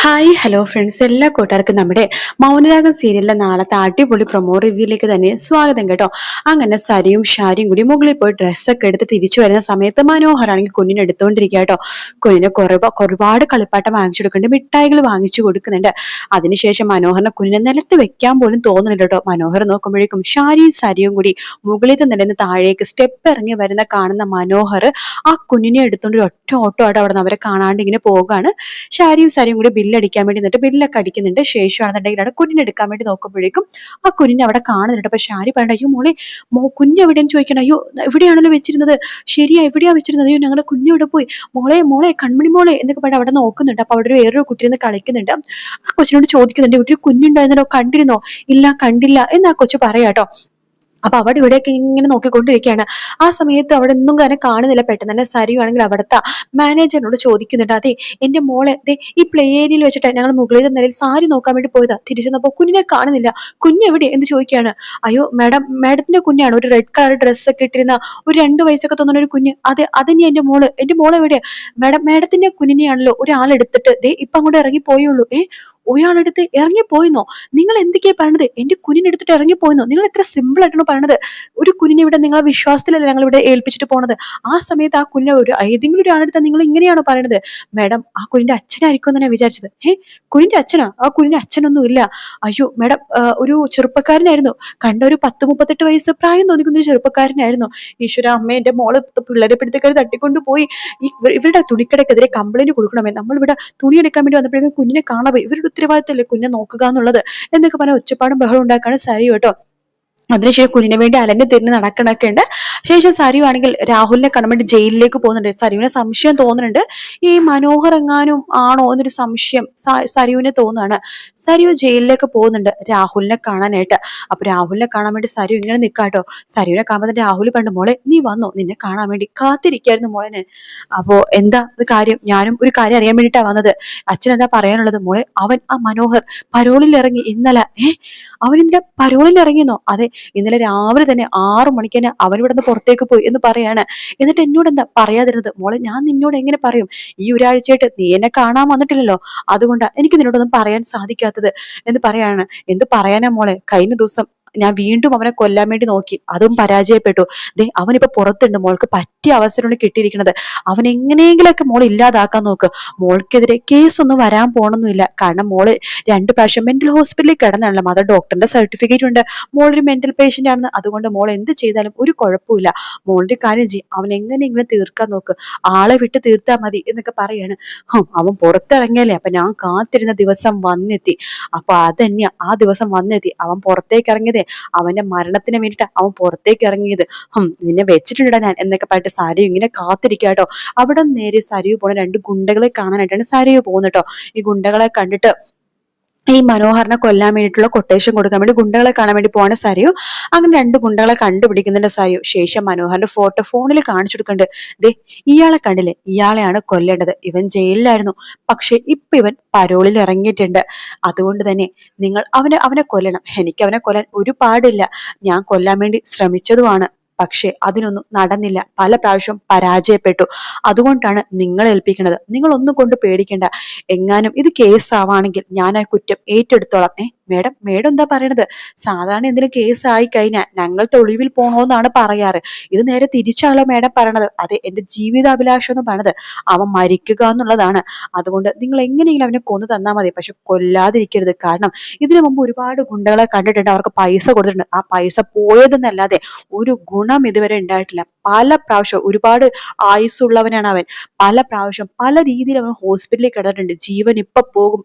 Hi hello friends, എല്ലാ കൂട്ടുകാർക്കും നമ്മുടെ മൗനരാഗം സീരിയലിലെ നാളത്തെ അടിപൊളി പ്രൊമോ റിവ്യൂയിലേക്ക് തന്നെ സ്വാഗതം കേട്ടോ. അങ്ങനെ സരിയും ഷാരിയും കൂടി മുകളിൽ പോയി ഡ്രസ്സൊക്കെ എടുത്ത് തിരിച്ചു വരുന്ന സമയത്ത് മനോഹരാണെങ്കിൽ കുഞ്ഞിനെ എടുത്തുകൊണ്ടിരിക്കുക കേട്ടോ. കുഞ്ഞിന് ഒരുപാട് കളിപ്പാട്ടം വാങ്ങിച്ചു കൊടുക്കുന്നുണ്ട്, മിഠായികൾ വാങ്ങിച്ചു കൊടുക്കുന്നുണ്ട്. അതിനുശേഷം മനോഹറിനെ കുഞ്ഞിനെ നിലത്ത് വെക്കാൻ പോലും തോന്നുന്നുണ്ട് കേട്ടോ. മനോഹർ നോക്കുമ്പോഴേക്കും ഷാരിയും സരിയും കൂടി മുകളിൽ നിന്നിരുന്ന് താഴേക്ക് സ്റ്റെപ്പ് ഇറങ്ങി വരുന്ന കാണുന്ന മനോഹർ ആ കുഞ്ഞിനെ എടുത്തുകൊണ്ട് ഒറ്റ ഓട്ടോ ആയിട്ട് അവിടെ നിന്ന് അവരെ കാണാണ്ട് ഇങ്ങനെ പോവുകയാണ്. ഷാരിയും സരിയും കൂടി ബില്ലടിക്കാൻ വേണ്ടി നിന്നിട്ട് ബില്ലൊക്കെ അടിക്കുന്നുണ്ട്. ശേഷമാണെന്നുണ്ടെങ്കിലാണ് കുഞ്ഞിനെ എടുക്കാൻ വേണ്ടി നോക്കുമ്പോഴേക്കും ആ കുഞ്ഞിനെ അവിടെ കാണുന്നുണ്ട്. അപ്പൊ ഷാരി പറയണ്ട, അയ്യോ മോളെ, കുഞ്ഞ് എവിടെയെന്ന് ചോദിക്കണം. അയ്യോ എവിടെയാണല്ലോ വെച്ചിരുന്നത്, ശരിയാ എവിടെയാ വെച്ചിരുന്നത്, അയ്യോ ഞങ്ങളുടെ കുഞ്ഞ് ഇവിടെ പോയി, മോളെ മോളെ കൺമണി മോളെ എന്നൊക്കെ പറഞ്ഞ് അവിടെ നോക്കുന്നുണ്ട്. അപ്പൊ അവിടെ വേറൊരു കുട്ടിയിരുന്ന് കളിക്കുന്നുണ്ട്. ആ കൊച്ചിനോട് ചോദിക്കുന്നുണ്ട്, വീട്ടിൽ കുഞ്ഞുണ്ടായിരുന്നല്ലോ, കണ്ടിരുന്നോ? ഇല്ല കണ്ടില്ല എന്ന് ആ കൊച്ചു പറയാട്ടോ. അപ്പൊ അവിടെ ഇവിടെയൊക്കെ ഇങ്ങനെ നോക്കിക്കൊണ്ടിരിക്കുകയാണ്. ആ സമയത്ത് അവിടെ ഒന്നും തന്നെ കാണുന്നില്ല. പെട്ടെന്ന് തന്നെ സരിയാണെങ്കിൽ അവിടുത്തെ മാനേജറിനോട് ചോദിക്കുന്നുണ്ട്, അതെ എന്റെ മോളെ ദേ ഈ പ്ലേ ഏരിയയിൽ വെച്ചിട്ട് ഞങ്ങൾ മുകളിൽ നിലയിൽ സാരി നോക്കാൻ വേണ്ടി പോയതാ, തിരിച്ചു വന്നപ്പോ കുഞ്ഞിനെ കാണുന്നില്ല, കുഞ്ഞ് എവിടെ എന്ന് ചോദിക്കുകയാണ്. അയ്യോ മാഡം, മാഡത്തിന്റെ കുഞ്ഞാണ്, ഒരു റെഡ് കളർ ഡ്രസ്സൊക്കെ ഇട്ടിരുന്ന ഒരു 2 വയസ്സൊക്കെ തോന്നുന്ന ഒരു കുഞ്ഞ്, അതെ അതന്നെ എന്റെ മോള് എവിടെയാ? മാഡം, മാഡത്തിന്റെ കുഞ്ഞിനെയാണല്ലോ ഒരാളെടുത്തിട്ട് ദേ ഇപ്പൊ അങ്ങോട്ട് ഇറങ്ങി പോയുള്ളൂ. ഒരാളെടുത്ത് ഇറങ്ങിപ്പോയിന്നോ? നിങ്ങൾ എന്തൊക്കെയാ പറയണത്? എന്റെ കുഞ്ഞിനെടുത്തിട്ട് ഇറങ്ങിപ്പോയിന്നോ? നിങ്ങൾ എത്ര സിമ്പിൾ ആയിട്ടാണ് പറയണത്? ഒരു കുഞ്ഞിനെ ഇവിടെ നിങ്ങളെ വിശ്വാസത്തിലല്ല ഞങ്ങൾ ഇവിടെ ഏൽപ്പിച്ചിട്ട് പോണത്. ആ സമയത്ത് ആ കുഞ്ഞിനെ ഏതെങ്കിലും ഒരാളെടുത്താൽ നിങ്ങൾ ഇങ്ങനെയാണോ പറയണത്? മാഡം, ആ കുഞ്ഞിന്റെ അച്ഛനായിരിക്കും എന്ന് ഞാൻ വിചാരിച്ചത്. കുഞ്ഞിന്റെ അച്ഛനാ? ആ കുഞ്ഞിന്റെ അച്ഛനൊന്നും ഇല്ല. അയ്യോ മാഡം, ഒരു ചെറുപ്പക്കാരനായിരുന്നു, കണ്ട ഒരു 10-38 വയസ്സ് പ്രായം തോന്നിക്കുന്ന ഒരു ചെറുപ്പക്കാരനായിരുന്നു. ഈശ്വര അമ്മ, എന്റെ മോള് പിള്ളേരെ പിടുത്തക്കാർ തട്ടിക്കൊണ്ടു പോയി. ഇവരുടെ തുണിക്കടക്കെതിരെ കംപ്ലൈന്റ് കൊടുക്കണമേ, നമ്മളിവിടെ തുണി എടുക്കാൻ വേണ്ടി വന്നപ്പോഴേക്കും കുഞ്ഞിനെ കാണാതെ, ഇവരുടെ ഉത്തരവാദിത്തമല്ലേ കുഞ്ഞിനെ നോക്കുക എന്നുള്ളത് എന്നൊക്കെ പറഞ്ഞ ഒച്ചപ്പാടും ബഹളം ഉണ്ടാക്കാണ് സാരി കേട്ടോ. അതിനുശേഷം കുഞ്ഞിനെ വേണ്ടി അലഞ്ഞു തിരിഞ്ഞ് നടക്കണൊക്കെ ഉണ്ട്. ശേഷം സരിയു ആണെങ്കിൽ രാഹുലിനെ കാണാൻ വേണ്ടി ജയിലിലേക്ക് പോകുന്നുണ്ട്. സരിയുവിനെ സംശയം തോന്നുന്നുണ്ട്, ഈ മനോഹർ എങ്ങാനും ആണോ എന്നൊരു സംശയം സരിയുവിനെ തോന്നുകയാണ്. സരിയു ജയിലിലേക്ക് പോകുന്നുണ്ട് രാഹുലിനെ കാണാനായിട്ട്. അപ്പൊ രാഹുലിനെ കാണാൻ വേണ്ടി സരിയു ഇങ്ങനെ നിൽക്കാട്ടോ. സരിയുവിനെ കാണുമ്പോൾ രാഹുൽ പണ്ട്, മോളെ നീ വന്നോ, നിന്നെ കാണാൻ വേണ്ടി കാത്തിരിക്കായിരുന്നു മോളെ ഞാൻ. അപ്പോ എന്താ ഇത് കാര്യം? ഞാനും ഒരു കാര്യം അറിയാൻ വേണ്ടിയിട്ടാ വന്നത്. അച്ഛൻ എന്താ പറയാനുള്ളത്? മോളെ, അവൻ ആ മനോഹർ പരോളിൽ ഇറങ്ങി ഇന്നലെ. അവൻ ഇന്നലെ പരോളിൽ ഇറങ്ങിയെന്നോ? അതെ, ഇന്നലെ രാവിലെ തന്നെ 6 മണിക്ക് തന്നെ അവൻ ഇവിടെ നിന്ന് പുറത്തേക്ക് പോയി എന്ന് പറയാണ്. എന്നിട്ട് എന്നോട് എന്താ പറയാതിരുന്നത്? മോളെ, ഞാൻ നിന്നോട് എങ്ങനെ പറയും? ഈ ഒരാഴ്ചയായിട്ട് നീ എന്നെ കാണാൻ വന്നിട്ടില്ലല്ലോ, അതുകൊണ്ടാ എനിക്ക് നിന്നോടൊന്നും പറയാൻ സാധിക്കാത്തത് എന്ന് പറയാണ്. എന്ത് പറയാനാ മോളെ, കഴിഞ്ഞ ദിവസം ഞാൻ വീണ്ടും അവനെ കൊല്ലാൻ വേണ്ടി നോക്കി, അതും പരാജയപ്പെട്ടു. ദേ അവനിപ്പോ പുറത്തുണ്ട്, മോൾക്ക് പറ്റിയ അവസരമാണ് കിട്ടിയിരിക്കുന്നത്. അവൻ എങ്ങനെയെങ്കിലൊക്കെ മോൾ ഇല്ലാതാക്കാൻ നോക്ക്. മോൾക്കെതിരെ കേസൊന്നും വരാൻ പോണൊന്നുമില്ല, കാരണം മോള് 2 പ്രാവശ്യം മെന്റൽ ഹോസ്പിറ്റലിൽ കിടന്നാണല്ലോ, അത് ഡോക്ടറിന്റെ സർട്ടിഫിക്കറ്റ് ഉണ്ട്, മോളൊരു മെന്റൽ പേഷ്യന്റ് ആണെന്ന്. അതുകൊണ്ട് മോൾ എന്ത് ചെയ്താലും ഒരു കുഴപ്പമില്ല. മോളുടെ കാര്യം ചെയ്യും, അവൻ എങ്ങനെയെങ്കിലും തീർക്കാൻ നോക്ക്, ആളെ വിട്ട് തീർത്താൽ മതി എന്നൊക്കെ പറയാണ്. അവൻ പുറത്തിറങ്ങിയല്ലേ, അപ്പൊ ഞാൻ കാത്തിരുന്ന ദിവസം വന്നെത്തി. അപ്പൊ അതന്നെയാ ആ ദിവസം വന്നെത്തി. അവൻ പുറത്തേക്ക് ഇറങ്ങിയതേ അവന്റെ മരണത്തിന് വേണ്ടിയിട്ട് അവൻ പുറത്തേക്ക് ഇറങ്ങിയത്. നിന്നെ വെച്ചിട്ടുണ്ടാ ഞാൻ എന്നൊക്കെ പറഞ്ഞിട്ട് സരിയു ഇങ്ങനെ കാത്തിരിക്കാട്ടോ. അവിടെ നേരെ സരിയു പോണ 2 ഗുണ്ടകളെ കാണാനായിട്ടാണ് സരിയു പോകുന്നത് കേട്ടോ. ഈ ഗുണ്ടകളെ കണ്ടിട്ട് ഈ മനോഹറിനെ കൊല്ലാൻ വേണ്ടിയിട്ടുള്ള കൊട്ടേഷൻ കൊടുക്കാൻ വേണ്ടി ഗുണ്ടകളെ കാണാൻ വേണ്ടി പോവാണ് സരിയു. അങ്ങനെ 2 ഗുണ്ടകളെ കണ്ടുപിടിക്കുന്നുണ്ട് സരിയു. ശേഷം മനോഹറിന്റെ ഫോട്ടോ ഫോണിൽ കാണിച്ചു കൊടുക്കുന്നുണ്ട്. ദേ ഇയാളെ കണ്ടില്ലേ, ഇയാളെയാണ് കൊല്ലേണ്ടത്. ഇവൻ ജയിലിലായിരുന്നു, പക്ഷെ ഇപ്പൊ ഇവൻ പരോളിൽ ഇറങ്ങിയിട്ടുണ്ട്. അതുകൊണ്ട് തന്നെ നിങ്ങൾ അവനെ കൊല്ലണം. എനിക്ക് അവനെ കൊല്ലാൻ ഒരു പാടില്ല, ഞാൻ കൊല്ലാൻ വേണ്ടി ശ്രമിച്ചതുമാണ്, പക്ഷെ അതിനൊന്നും നടന്നില്ല, പല പ്രാവശ്യം പരാജയപ്പെട്ടു. അതുകൊണ്ടാണ് നിങ്ങൾ ഏൽപ്പിക്കുന്നത്. നിങ്ങൾ ഒന്നും കൊണ്ട് പേടിക്കേണ്ട. എങ്ങാനും ഇത് കേസാവാണെങ്കിൽ ഞാൻ ആ കുറ്റം ഏറ്റെടുത്തോളാം. മേഡം, മേഡം എന്താ പറയണത്? സാധാരണ എന്തെങ്കിലും കേസ് ആയി കഴിഞ്ഞാൽ ഞങ്ങൾ തെളിവിൽ പോണോന്നാണ് പറയാറ്. ഇത് നേരെ തിരിച്ചാണല്ലോ മേഡം പറയണത്. അതെ, എന്റെ ജീവിതാഭിലാഷം എന്ന് പറയണത് അവൻ മരിക്കുക എന്നുള്ളതാണ്. അതുകൊണ്ട് നിങ്ങൾ എങ്ങനെയെങ്കിലും അവനെ കൊന്നു തന്നാൽ മതി, പക്ഷെ കൊല്ലാതിരിക്കരുത്. കാരണം ഇതിനു മുമ്പ് ഒരുപാട് ഗുണ്ടകളെ കണ്ടിട്ടുണ്ട്, അവർക്ക് പൈസ കൊടുത്തിട്ടുണ്ട്. ആ പൈസ പോയതെന്നല്ലാതെ ഒരു ഗുണം ഇതുവരെ ഉണ്ടായിട്ടില്ല. പല പ്രാവശ്യം, ഒരുപാട് ആയുസ്സുള്ളവനാണ് അവൻ. പല പ്രാവശ്യം പല രീതിയിൽ അവൻ ഹോസ്പിറ്റലിൽ കിടന്നിട്ടുണ്ട്. ജീവൻ ഇപ്പൊ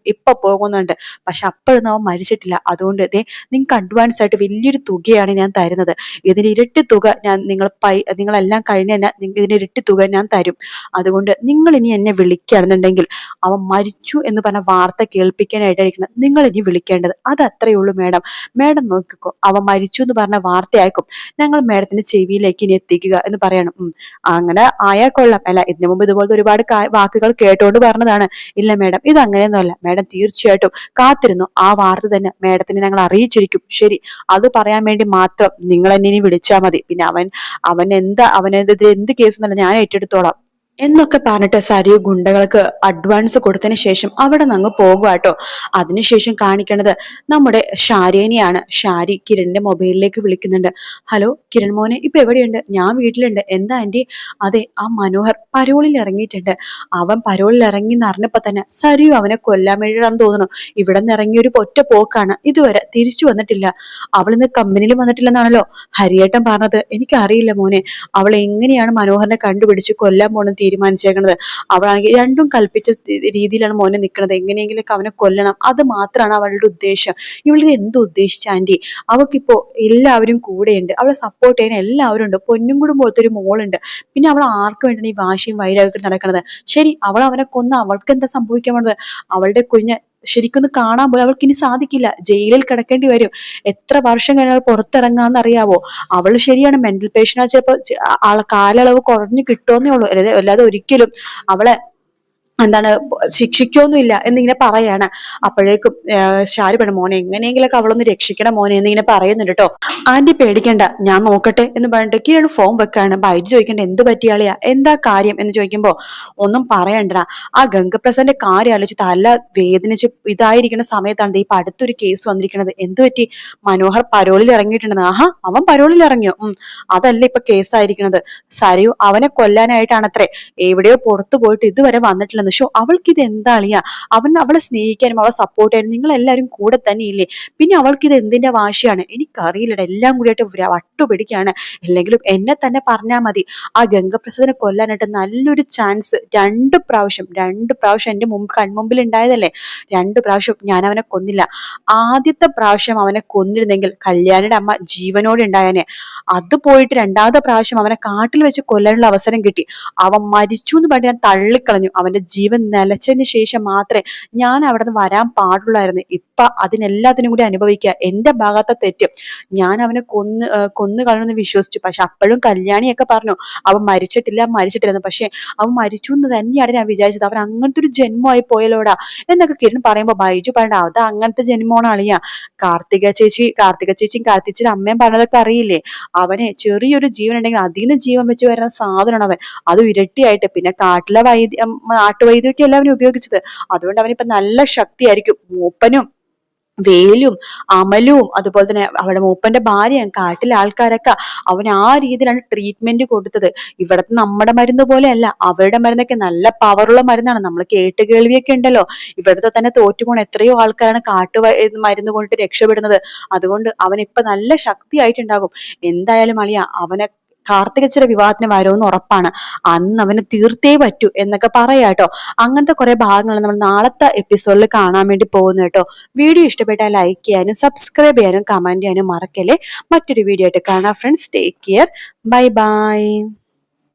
പോകുന്നുണ്ട്, പക്ഷെ അപ്പോഴൊന്നും അവൻ മരിച്ചിട്ടില്ല. അതുകൊണ്ട് നിങ്ങൾക്ക് അഡ്വാൻസ് ആയിട്ട് വലിയൊരു തുകയാണ് ഞാൻ തരുന്നത്. ഇതിന് ഇരട്ടി തുക ഞാൻ നിങ്ങളെല്ലാം കഴിഞ്ഞ ഇതിന് ഇരട്ടി തുക ഞാൻ തരും. അതുകൊണ്ട് നിങ്ങൾ ഇനി എന്നെ വിളിക്കുകയാണെന്നുണ്ടെങ്കിൽ അവൻ മരിച്ചു എന്ന് പറഞ്ഞ വാർത്ത കേൾപ്പിക്കാനായിട്ടായിരിക്കണം നിങ്ങൾ ഇനി വിളിക്കേണ്ടത്. അത് അത്രയേ ഉള്ളൂ മേഡം. മേഡം നോക്കിക്കോ, അവൻ മരിച്ചു എന്ന് പറഞ്ഞ വാർത്തയായിരിക്കും ഞങ്ങൾ മേഡത്തിന്റെ ചെവിയിലേക്ക് ഇനി എത്തിക്കുക എന്ന് പറയണം. അങ്ങനെ ആയാൽ കൊള്ളാം. അല്ല, ഇതിനു മുമ്പ് ഇതുപോലത്തെ ഒരുപാട് വാക്കുകൾ കേട്ടോണ്ട് പറഞ്ഞതാണ്. ഇല്ല മേഡം, ഇത് അങ്ങനെയൊന്നുമല്ല. മേഡം തീർച്ചയായിട്ടും കാത്തിരുന്നു, ആ വാർത്ത തന്നെ മേഡത്തിനെ ഞങ്ങൾ അറിയിച്ചിരിക്കും. ശരി, അത് പറയാൻ വേണ്ടി മാത്രം നിങ്ങൾ എന്നെ ഇനി വിളിച്ചാൽ മതി. പിന്നെ അവനെതിരെ എന്ത് കേസൊന്നുമല്ല, ഞാൻ ഏറ്റെടുത്തോളാം. എന്നൊക്കെ പറഞ്ഞിട്ട് സരിയു ഗുണ്ടകൾക്ക് അഡ്വാൻസ് കൊടുത്തതിന് ശേഷം അവിടെ നിന്ന് പോകുവാട്ടോ. അതിനുശേഷം കാണിക്കണത് നമ്മുടെ ഷാരിനെയാണ്. ഷാരി കിരണിന്റെ മൊബൈലിലേക്ക് വിളിക്കുന്നുണ്ട്. ഹലോ കിരൺ മോനെ, ഇപ്പൊ എവിടെയുണ്ട്? ഞാൻ വീട്ടിലുണ്ട്. എന്താ ആന്റി? അതെ, ആ മനോഹർ പരോളിൽ ഇറങ്ങിയിട്ടുണ്ട്. അവൻ പരോളിൽ ഇറങ്ങി എന്നറിഞ്ഞപ്പോ തന്നെ സരിയു അവനെ കൊല്ലാൻ വേണ്ടിയിട്ടാണെന്ന് തോന്നുന്നു ഇവിടെ നിന്ന് ഇറങ്ങിയ ഒരു ഒറ്റ പോക്കാണ്. ഇതുവരെ തിരിച്ചു വന്നിട്ടില്ല. അവൾ ഇന്ന് കമ്പനിയിൽ വന്നിട്ടില്ലെന്നാണല്ലോ ഹരിയേട്ടൻ പറഞ്ഞത്. എനിക്കറിയില്ല മോനെ, അവൾ എങ്ങനെയാണ് മനോഹരനെ കണ്ടുപിടിച്ച് കൊല്ലാൻ പോണെന്ന് തീരുമാനിച്ചേക്കണത്. അവളാണെങ്കിൽ രണ്ടും കൽപ്പിച്ച രീതിയിലാണ് മോനെ നിൽക്കുന്നത്. എങ്ങനെയെങ്കിലും അവനെ കൊല്ലണം, അത് മാത്രമാണ് അവളുടെ ഉദ്ദേശം. ഇവളിത് എന്ത് ഉദ്ദേശിച്ച ആന്റി? അവൾക്കിപ്പോ എല്ലാവരും കൂടെയുണ്ട്, അവളെ സപ്പോർട്ട് ചെയ്യാൻ എല്ലാവരും ഉണ്ട്. പൊന്നും കൂടെ പോലത്തെ ഒരു മോളുണ്ട്. പിന്നെ അവൾ ആർക്ക് വേണ്ടിയാണ് ഈ വാശിയും വൈരാഗ്യത്തിൽ നടക്കുന്നത്? ശരി, അവൾ അവനെ കൊന്ന അവൾക്ക് എന്താ സംഭവിക്കാൻ പോണത്? അവളുടെ കുഞ്ഞ് ശരിക്കൊന്ന് കാണാൻ പോലും അവൾക്ക് ഇനി സാധിക്കില്ല. ജയിലിൽ കിടക്കേണ്ടി വരും. എത്ര വർഷം കഴിഞ്ഞാൽ പുറത്തിറങ്ങാന്ന് അറിയാവോ? അവൾ ശരിയാണ്, മെന്റൽ പേഷ്യന്റ് ചിലപ്പോ കാലയളവ് കുറഞ്ഞു കിട്ടുമെന്നേ ഉള്ളൂ. അല്ലാതെ ഒരിക്കലും അവളെ എന്താണ് ശിക്ഷിക്കൊന്നുമില്ല എന്നിങ്ങനെ പറയാണ്. അപ്പോഴേക്കും ഷാരി പറഞ്ഞു, മോനെ എങ്ങനെയെങ്കിലൊക്കെ അവളൊന്ന് രക്ഷിക്കണം മോനെ എന്നിങ്ങനെ പറയുന്നുണ്ട് കേട്ടോ. ആന്റി പേടിക്കണ്ട, ഞാൻ നോക്കട്ടെ എന്ന് പറഞ്ഞിട്ട് കിരൺ ഫോൺ വെക്കാണ്. ബൈജു ചോദിക്കണ്ട, എന്ത് പറ്റിയാളിയാ, എന്താ കാര്യം എന്ന് ചോദിക്കുമ്പോ ഒന്നും പറയണ്ടടാ, ആ ഗംഗപ്രസാദിന്റെ കാര്യം ആലോചിച്ച് തല വേദനിച്ച് ഇതായിരിക്കുന്ന സമയത്താണ് ഇപ്പൊ അടുത്തൊരു കേസ് വന്നിരിക്കുന്നത്. എന്തു പറ്റി? മനോഹർ പരോളിൽ ഇറങ്ങിയിട്ടുണ്ടെന്ന്. ആഹാ, അവൻ പരോളിൽ ഇറങ്ങിയോ? അതല്ല ഇപ്പൊ കേസായിരിക്കുന്നത്. സരയു അവനെ കൊല്ലാനായിട്ടാണത്രേ എവിടെയോ പുറത്തു പോയിട്ട് ഇതുവരെ വന്നിട്ടില്ലെന്ന്. ഷോ, അവൾക്ക് ഇത് എന്താ അളിയാ? അവളെ സ്നേഹിക്കാനും അവളെ സപ്പോർട്ട് ചെയ്യാനും നിങ്ങൾ എല്ലാവരും കൂടെ തന്നെ ഇല്ലേ? പിന്നെ അവൾക്ക് ഇത് എന്തിന്റെ വാശിയാണ്? എനിക്കറിയില്ലടാ, എല്ലാം കൂടിയായിട്ട് വട്ടുപിടിക്കാണ്. അല്ലെങ്കിലും എന്നെ തന്നെ പറഞ്ഞാൽ മതി. ആ ഗംഗപ്രസാദിനെ കൊല്ലാനായിട്ട് നല്ലൊരു ചാൻസ് രണ്ട് പ്രാവശ്യം എന്റെ കൺമുമ്പിൽ ഉണ്ടായതല്ലേ. രണ്ട് പ്രാവശ്യം ഞാൻ അവനെ കൊന്നില്ല. ആദ്യത്തെ പ്രാവശ്യം അവനെ കൊന്നിരുന്നെങ്കിൽ കല്യാണിയുടെ അമ്മ ജീവനോടെ ഉണ്ടായനെ. അത് പോയിട്ട് രണ്ടാമത്തെ പ്രാവശ്യം അവനെ കാട്ടിൽ വെച്ച് കൊല്ലാനുള്ള അവസരം കിട്ടി. അവൻ മരിച്ചു എന്ന് പറഞ്ഞ് ഞാൻ തള്ളിക്കളഞ്ഞു. അവന്റെ ജീവൻ നിലച്ചതിന് ശേഷം മാത്രമേ ഞാൻ അവിടെ നിന്ന് വരാൻ പാടുള്ളായിരുന്നു. ഇപ്പൊ അതിനെല്ലാത്തിനും കൂടി അനുഭവിക്കുക എന്റെ ഭാഗത്തെ തെറ്റ്. ഞാൻ അവനെ കൊന്നു കളഞ്ഞെന്ന് വിശ്വസിച്ചു. പക്ഷെ അപ്പോഴും കല്യാണിയൊക്കെ പറഞ്ഞു അവൻ മരിച്ചിട്ടില്ലെന്ന്. പക്ഷെ അവൻ മരിച്ചു എന്ന് തന്നെയാണ് ഞാൻ വിചാരിച്ചത്. അവൻ അങ്ങനത്തെ ഒരു ജന്മമായി പോയല്ലോടാ എന്നൊക്കെ കിരൺ പറയുമ്പോ ബൈജു പറയണ്ട, അത് അങ്ങനത്തെ ജന്മമാണ് അളിയാ. കാർത്തികച്ചിയും കാർത്തിച്ചിയുടെ അമ്മയും പറഞ്ഞതൊക്കെ അറിയില്ലേ? അവനെ ചെറിയൊരു ജീവൻ ഉണ്ടെങ്കിൽ അതിന് ജീവൻ വെച്ച് വരുന്ന സാധനമാണ് അവൻ. അത് ഇരട്ടിയായിട്ട്. പിന്നെ കാട്ടിലെ നാട്ടുവൈദ്യമൊക്കെ എല്ലാവരും ഉപയോഗിച്ചത്. അതുകൊണ്ട് അവനിപ്പോ നല്ല ശക്തിയായിരിക്കും. മൂപ്പനും വേലും അമലും അതുപോലെ തന്നെ അവിടെ മൂപ്പന്റെ ഭാര്യയും കാട്ടിലെ ആൾക്കാരൊക്കെ അവൻ ആ രീതിയിലാണ് ട്രീറ്റ്മെന്റ് കൊടുത്തത്. ഇവിടത്തെ നമ്മുടെ മരുന്ന് പോലെയല്ല, അവരുടെ മരുന്നൊക്കെ നല്ല പവറുള്ള മരുന്നാണ്. നമ്മൾ കേട്ടുകേൾവിയൊക്കെ ഉണ്ടല്ലോ. ഇവിടുത്തെ തന്നെ തോറ്റുപോണ എത്രയോ ആൾക്കാരാണ് മരുന്ന് കൊണ്ടിട്ട് രക്ഷപ്പെടുന്നത്. അതുകൊണ്ട് അവൻ ഇപ്പൊ നല്ല ശക്തിയായിട്ടുണ്ടാകും. എന്തായാലും അളിയ, അവനെ കാർത്തികച്ചിയുടെ വിവാഹത്തിന് വരുമെന്ന് ഉറപ്പാണ്. അന്ന് അവന് തീർത്തേ പറ്റൂ എന്നൊക്കെ പറയാട്ടോ. അങ്ങനത്തെ കുറെ ഭാഗങ്ങൾ നമ്മൾ നാളത്തെ എപ്പിസോഡിൽ കാണാൻ വേണ്ടി പോകുന്നു കേട്ടോ. വീഡിയോ ഇഷ്ടപ്പെട്ടാൽ ലൈക്ക് ചെയ്യാനും സബ്സ്ക്രൈബ് ചെയ്യാനും കമന്റ് ചെയ്യാനും മറക്കല്ലേ. മറ്റൊരു വീഡിയോ ആയിട്ട് കാണാം friends. Take care. Bye bye.